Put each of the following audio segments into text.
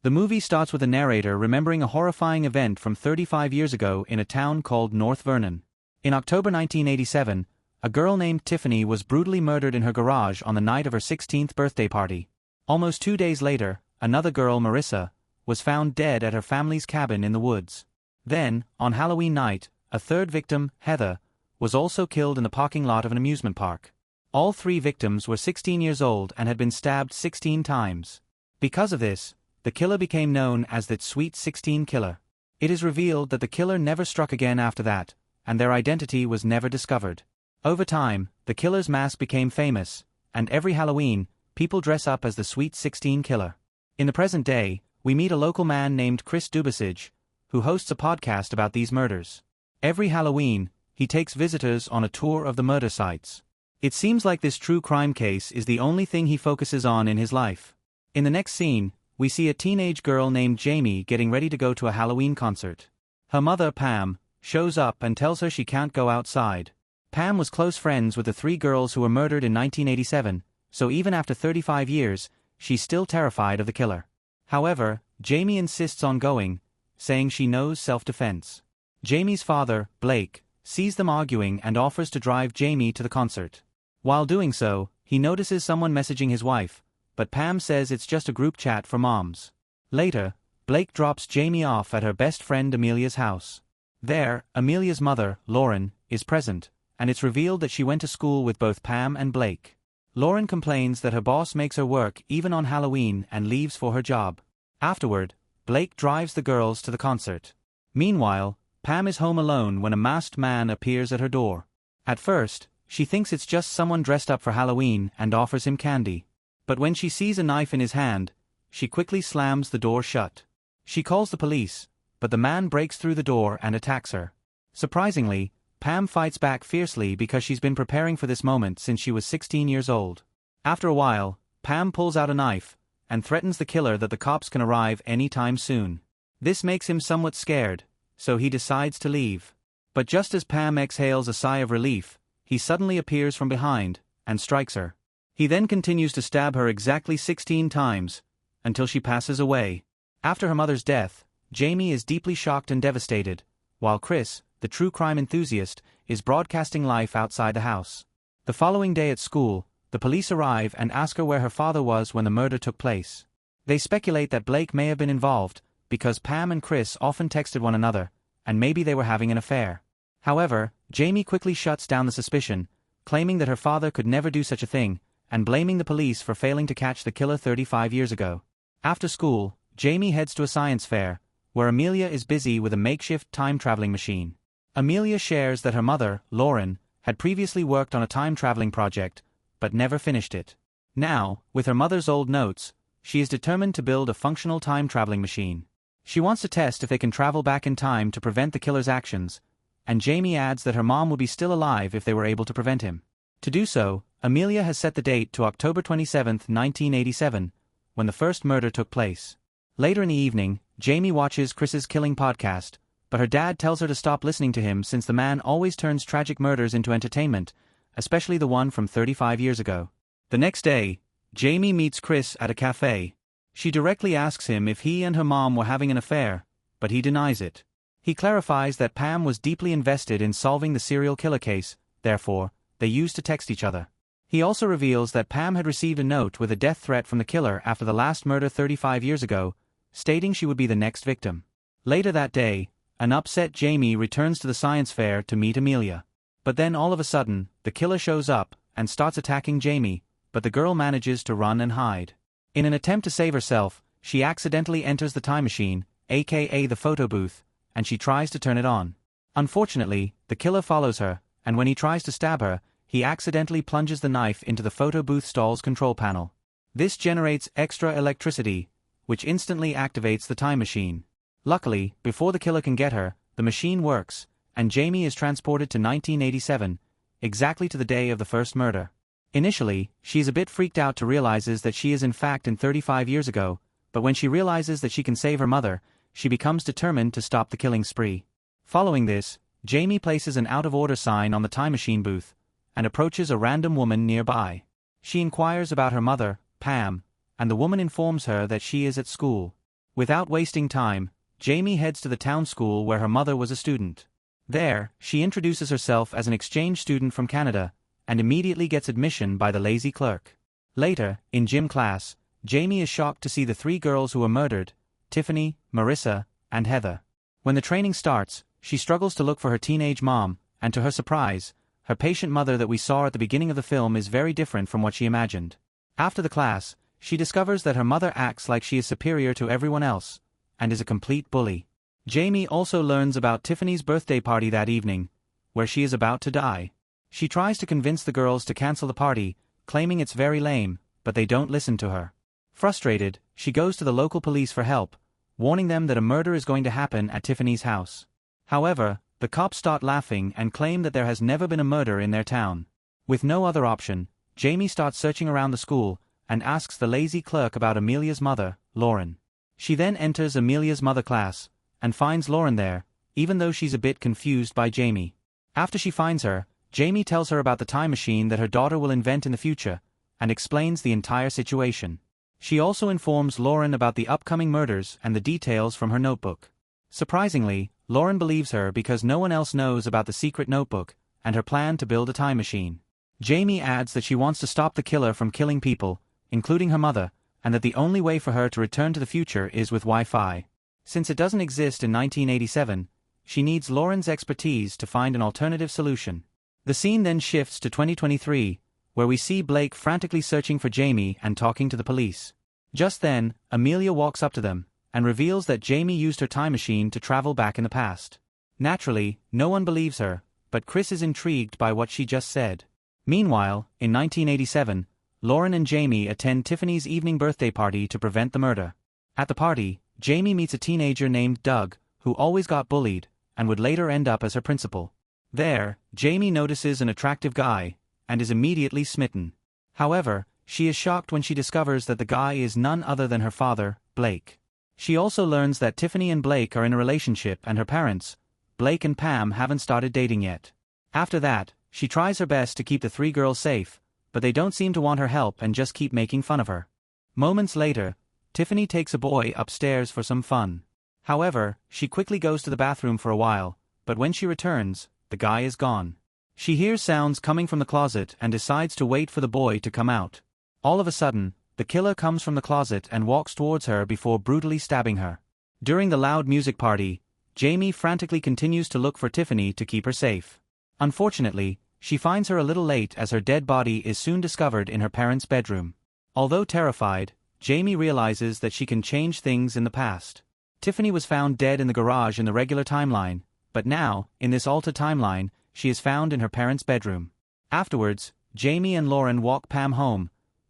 The movie starts with a narrator remembering a horrifying event from 35 years ago in a town called North Vernon. In October 1987, a girl named Tiffany was brutally murdered in her garage on the night of her 16th birthday party. Almost 2 days later, another girl, Marissa, was found dead at her family's cabin in the woods. Then, on Halloween night, a third victim, Heather, was also killed in the parking lot of an amusement park. All 3 victims were 16 years old and had been stabbed 16 times. Because of this, the killer became known as the Sweet 16 Killer. It is revealed that the killer never struck again after that, and their identity was never discovered. Over time, the killer's mask became famous, and every Halloween, people dress up as the Sweet 16 Killer. In the present day, we meet a local man named Chris Dubasage, who hosts a podcast about these murders. Every Halloween, he takes visitors on a tour of the murder sites. It seems like this true crime case is the only thing he focuses on in his life. In the next scene, we see a teenage girl named Jamie getting ready to go to a Halloween concert. Her mother, Pam, shows up and tells her she can't go outside. Pam was close friends with the 3 girls who were murdered in 1987, so even after 35 years, she's still terrified of the killer. However, Jamie insists on going, saying she knows self-defense. Jamie's father, Blake, sees them arguing and offers to drive Jamie to the concert. While doing so, he notices someone messaging his wife, but Pam says it's just a group chat for moms. Later, Blake drops Jamie off at her best friend Amelia's house. There, Amelia's mother, Lauren, is present, and it's revealed that she went to school with both Pam and Blake. Lauren complains that her boss makes her work even on Halloween and leaves for her job. Afterward, Blake drives the girls to the concert. Meanwhile, Pam is home alone when a masked man appears at her door. At first, she thinks it's just someone dressed up for Halloween and offers him candy. But when she sees a knife in his hand, she quickly slams the door shut. She calls the police, but the man breaks through the door and attacks her. Surprisingly, Pam fights back fiercely because she's been preparing for this moment since she was 16 years old. After a while, Pam pulls out a knife and threatens the killer that the cops can arrive any time soon. This makes him somewhat scared, so he decides to leave. But just as Pam exhales a sigh of relief, he suddenly appears from behind and strikes her. He then continues to stab her exactly 16 times, until she passes away. After her mother's death, Jamie is deeply shocked and devastated, while Chris, the true crime enthusiast, is broadcasting life outside the house. The following day at school, the police arrive and ask her where her father was when the murder took place. They speculate that Blake may have been involved, because Pam and Chris often texted one another, and maybe they were having an affair. However, Jamie quickly shuts down the suspicion, claiming that her father could never do such a thing, and blaming the police for failing to catch the killer 35 years ago. After school, Jamie heads to a science fair, where Amelia is busy with a makeshift time-traveling machine. Amelia shares that her mother, Lauren, had previously worked on a time-traveling project, but never finished it. Now, with her mother's old notes, she is determined to build a functional time-traveling machine. She wants to test if they can travel back in time to prevent the killer's actions, and Jamie adds that her mom would be still alive if they were able to prevent him. To do so, Amelia has set the date to October 27, 1987, when the first murder took place. Later in the evening, Jamie watches Chris's killing podcast, but her dad tells her to stop listening to him since the man always turns tragic murders into entertainment, especially the one from 35 years ago. The next day, Jamie meets Chris at a cafe. She directly asks him if he and her mom were having an affair, but he denies it. He clarifies that Pam was deeply invested in solving the serial killer case, therefore, they used to text each other. He also reveals that Pam had received a note with a death threat from the killer after the last murder 35 years ago, stating she would be the next victim. Later that day, an upset Jamie returns to the science fair to meet Amelia. But then all of a sudden, the killer shows up and starts attacking Jamie, but the girl manages to run and hide. In an attempt to save herself, she accidentally enters the time machine, aka the photo booth, and she tries to turn it on. Unfortunately, the killer follows her, and when he tries to stab her, he accidentally plunges the knife into the photo booth stall's control panel. This generates extra electricity, which instantly activates the time machine. Luckily, before the killer can get her, the machine works, and Jamie is transported to 1987, exactly to the day of the first murder. Initially, she is a bit freaked out to realizes that she is in fact in 35 years ago, but when she realizes that she can save her mother, she becomes determined to stop the killing spree. Following this, Jamie places an out-of-order sign on the time machine booth, and approaches a random woman nearby. She inquires about her mother, Pam, and the woman informs her that she is at school. Without wasting time, Jamie heads to the town school where her mother was a student. There, she introduces herself as an exchange student from Canada, and immediately gets admission by the lazy clerk. Later, in gym class, Jamie is shocked to see the three girls who were murdered: Tiffany, Marissa, and Heather. When the training starts, she struggles to look for her teenage mom, and to her surprise, her patient mother that we saw at the beginning of the film is very different from what she imagined. After the class, she discovers that her mother acts like she is superior to everyone else, and is a complete bully. Jamie also learns about Tiffany's birthday party that evening, where she is about to die. She tries to convince the girls to cancel the party, claiming it's very lame, but they don't listen to her. Frustrated, she goes to the local police for help, warning them that a murder is going to happen at Tiffany's house. However, the cops start laughing and claim that there has never been a murder in their town. With no other option, Jamie starts searching around the school and asks the lazy clerk about Amelia's mother, Lauren. She then enters Amelia's mother class and finds Lauren there, even though she's a bit confused by Jamie. After she finds her, Jamie tells her about the time machine that her daughter will invent in the future and explains the entire situation. She also informs Lauren about the upcoming murders and the details from her notebook. Surprisingly, Lauren believes her because no one else knows about the secret notebook and her plan to build a time machine. Jamie adds that she wants to stop the killer from killing people, including her mother, and that the only way for her to return to the future is with Wi-Fi. Since it doesn't exist in 1987, she needs Lauren's expertise to find an alternative solution. The scene then shifts to 2023, where we see Blake frantically searching for Jamie and talking to the police. Just then, Amelia walks up to them and reveals that Jamie used her time machine to travel back in the past. Naturally, no one believes her, but Chris is intrigued by what she just said. Meanwhile, in 1987, Lauren and Jamie attend Tiffany's evening birthday party to prevent the murder. At the party, Jamie meets a teenager named Doug, who always got bullied, and would later end up as her principal. There, Jamie notices an attractive guy, and is immediately smitten. However, she is shocked when she discovers that the guy is none other than her father, Blake. She also learns that Tiffany and Blake are in a relationship and her parents, Blake and Pam, haven't started dating yet. After that, she tries her best to keep the three girls safe, but they don't seem to want her help and just keep making fun of her. Moments later, Tiffany takes a boy upstairs for some fun. However, she quickly goes to the bathroom for a while, but when she returns, the guy is gone. She hears sounds coming from the closet and decides to wait for the boy to come out. All of a sudden, the killer comes from the closet and walks towards her before brutally stabbing her. During the loud music party, Jamie frantically continues to look for Tiffany to keep her safe. Unfortunately, she finds her a little late as her dead body is soon discovered in her parents' bedroom. Although terrified, Jamie realizes that she can change things in the past. Tiffany was found dead in the garage in the regular timeline, but now, in this altered timeline, she is found in her parents' bedroom. Afterwards, Jamie and Lauren walk Pam home,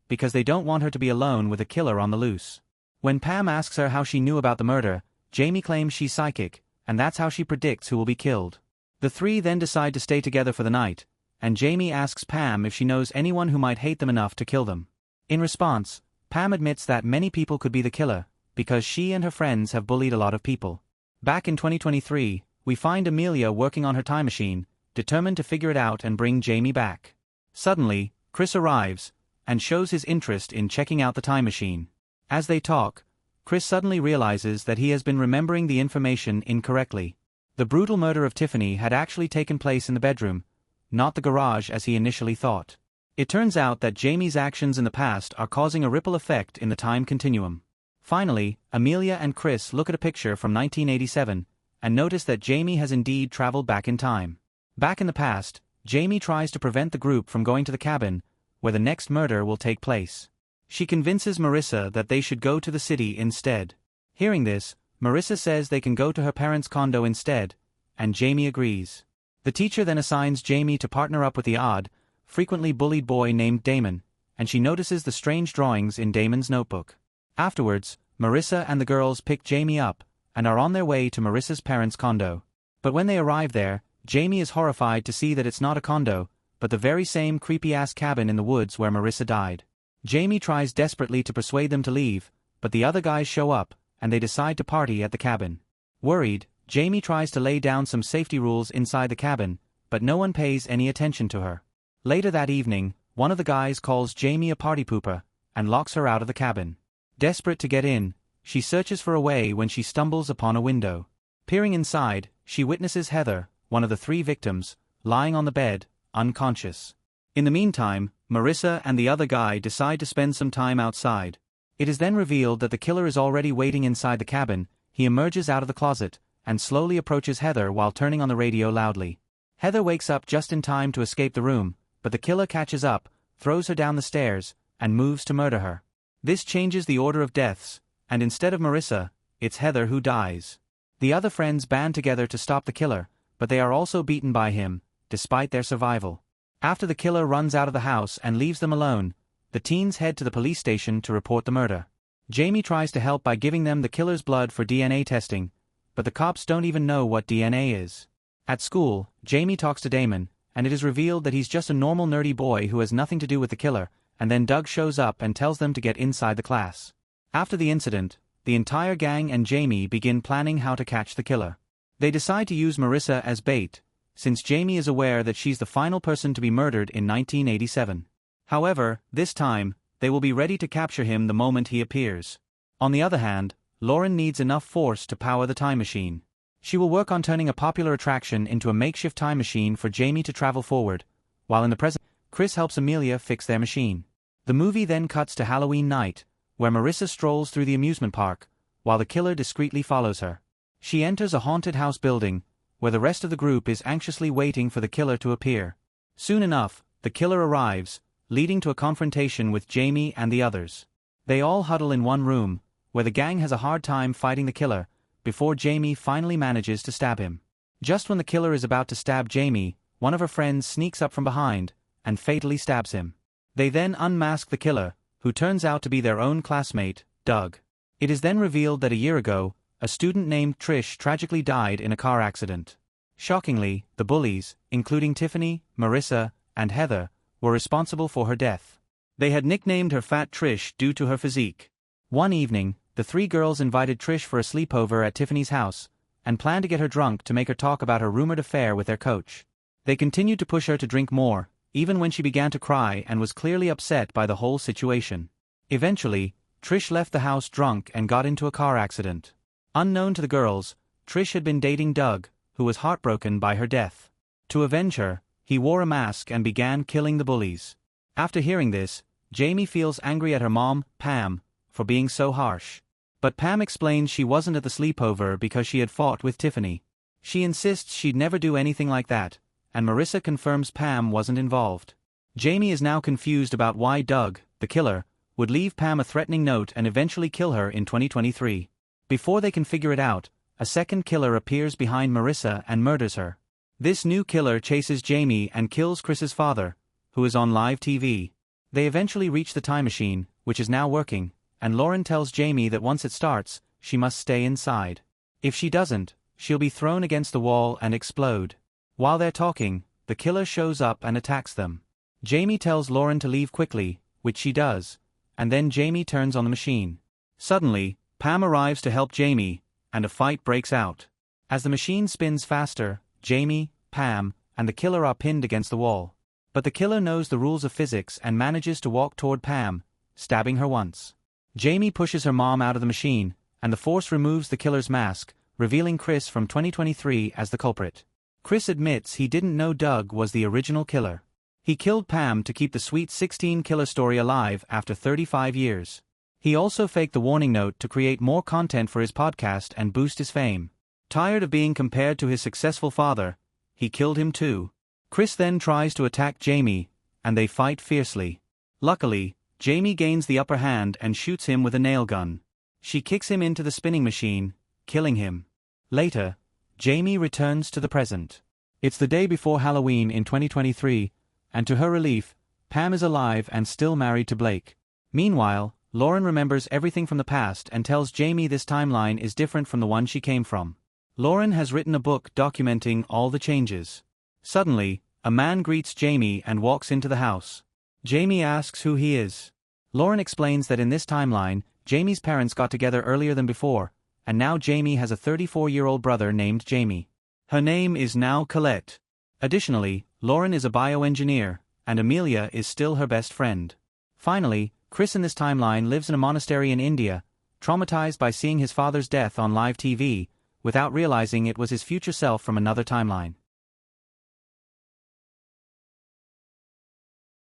because they don't want her to be alone with a killer on the loose. When Pam asks her how she knew about the murder, Jamie claims she's psychic, and that's how she predicts who will be killed. The three then decide to stay together for the night, and Jamie asks Pam if she knows anyone who might hate them enough to kill them. In response, Pam admits that many people could be the killer, because she and her friends have bullied a lot of people. Back in 2023, we find Amelia working on her time machine, determined to figure it out and bring Jamie back. Suddenly, Chris arrives, and shows his interest in checking out the time machine. As they talk, Chris suddenly realizes that he has been remembering the information incorrectly. The brutal murder of Tiffany had actually taken place in the bedroom, not the garage as he initially thought. It turns out that Jamie's actions in the past are causing a ripple effect in the time continuum. Finally, Amelia and Chris look at a picture from 1987 and notice that Jamie has indeed traveled back in time. Back in the past, Jamie tries to prevent the group from going to the cabin, where the next murder will take place. She convinces Marissa that they should go to the city instead. Hearing this, Marissa says they can go to her parents' condo instead, and Jamie agrees. The teacher then assigns Jamie to partner up with the odd, frequently bullied boy named Damon, and she notices the strange drawings in Damon's notebook. Afterwards, Marissa and the girls pick Jamie up, and are on their way to Marissa's parents' condo. But when they arrive there, Jamie is horrified to see that it's not a condo, but the very same creepy-ass cabin in the woods where Marissa died. Jamie tries desperately to persuade them to leave, but the other guys show up, and they decide to party at the cabin. Worried, Jamie tries to lay down some safety rules inside the cabin, but no one pays any attention to her. Later that evening, one of the guys calls Jamie a party pooper, and locks her out of the cabin. Desperate to get in, She searches for a way when she stumbles upon a window. Peering inside, she witnesses Heather, one of the 3 victims, lying on the bed, unconscious. In the meantime, Marissa and the other guy decide to spend some time outside. It is then revealed that the killer is already waiting inside the cabin. He emerges out of the closet and slowly approaches Heather while turning on the radio loudly. Heather wakes up just in time to escape the room, but the killer catches up, throws her down the stairs, and moves to murder her. This changes the order of deaths, and instead of Marissa, it's Heather who dies. The other friends band together to stop the killer, but they are also beaten by him, despite their survival. After the killer runs out of the house and leaves them alone, the teens head to the police station to report the murder. Jamie tries to help by giving them the killer's blood for DNA testing, but the cops don't even know what DNA is. At school, Jamie talks to Damon, and it is revealed that he's just a normal nerdy boy who has nothing to do with the killer, and then Doug shows up and tells them to get inside the class. After the incident, the entire gang and Jamie begin planning how to catch the killer. They decide to use Marissa as bait, since Jamie is aware that she's the final person to be murdered in 1987. However, this time, they will be ready to capture him the moment he appears. On the other hand, Lauren needs enough force to power the time machine. She will work on turning a popular attraction into a makeshift time machine for Jamie to travel forward, while in the present, Chris helps Amelia fix their machine. The movie then cuts to Halloween night, where Marissa strolls through the amusement park, while the killer discreetly follows her. She enters a haunted house building, where the rest of the group is anxiously waiting for the killer to appear. Soon enough, the killer arrives, leading to a confrontation with Jamie and the others. They all huddle in one room, where the gang has a hard time fighting the killer, before Jamie finally manages to stab him. Just when the killer is about to stab Jamie, one of her friends sneaks up from behind, and fatally stabs him. They then unmask the killer, who turns out to be their own classmate, Doug. It is then revealed that a year ago, a student named Trish tragically died in a car accident. Shockingly, the bullies, including Tiffany, Marissa, and Heather, were responsible for her death. They had nicknamed her Fat Trish due to her physique. One evening, the 3 girls invited Trish for a sleepover at Tiffany's house, and planned to get her drunk to make her talk about her rumored affair with their coach. They continued to push her to drink more, even when she began to cry and was clearly upset by the whole situation. Eventually, Trish left the house drunk and got into a car accident. Unknown to the girls, Trish had been dating Doug, who was heartbroken by her death. To avenge her, he wore a mask and began killing the bullies. After hearing this, Jamie feels angry at her mom, Pam, for being so harsh. But Pam explains she wasn't at the sleepover because she had fought with Tiffany. She insists she'd never do anything like that, and Marissa confirms Pam wasn't involved. Jamie is now confused about why Doug, the killer, would leave Pam a threatening note and eventually kill her in 2023. Before they can figure it out, a second killer appears behind Marissa and murders her. This new killer chases Jamie and kills Chris's father, who is on live TV. They eventually reach the time machine, which is now working, and Lauren tells Jamie that once it starts, she must stay inside. If she doesn't, she'll be thrown against the wall and explode. While they're talking, the killer shows up and attacks them. Jamie tells Lauren to leave quickly, which she does, and then Jamie turns on the machine. Suddenly, Pam arrives to help Jamie, and a fight breaks out. As the machine spins faster, Jamie, Pam, and the killer are pinned against the wall. But the killer knows the rules of physics and manages to walk toward Pam, stabbing her once. Jamie pushes her mom out of the machine, and the force removes the killer's mask, revealing Chris from 2023 as the culprit. Chris admits he didn't know Doug was the original killer. He killed Pam to keep the Sweet 16 killer story alive after 35 years. He also faked the warning note to create more content for his podcast and boost his fame. Tired of being compared to his successful father, he killed him too. Chris then tries to attack Jamie, and they fight fiercely. Luckily, Jamie gains the upper hand and shoots him with a nail gun. She kicks him into the spinning machine, killing him. Later, Jamie returns to the present. It's the day before Halloween in 2023, and to her relief, Pam is alive and still married to Blake. Meanwhile, Lauren remembers everything from the past and tells Jamie this timeline is different from the one she came from. Lauren has written a book documenting all the changes. Suddenly, a man greets Jamie and walks into the house. Jamie asks who he is. Lauren explains that in this timeline, Jamie's parents got together earlier than before, and now Jamie has a 34-year-old brother named Jamie. Her name is now Colette. Additionally, Lauren is a bioengineer, and Amelia is still her best friend. Finally, Chris in this timeline lives in a monastery in India, traumatized by seeing his father's death on live TV, without realizing it was his future self from another timeline.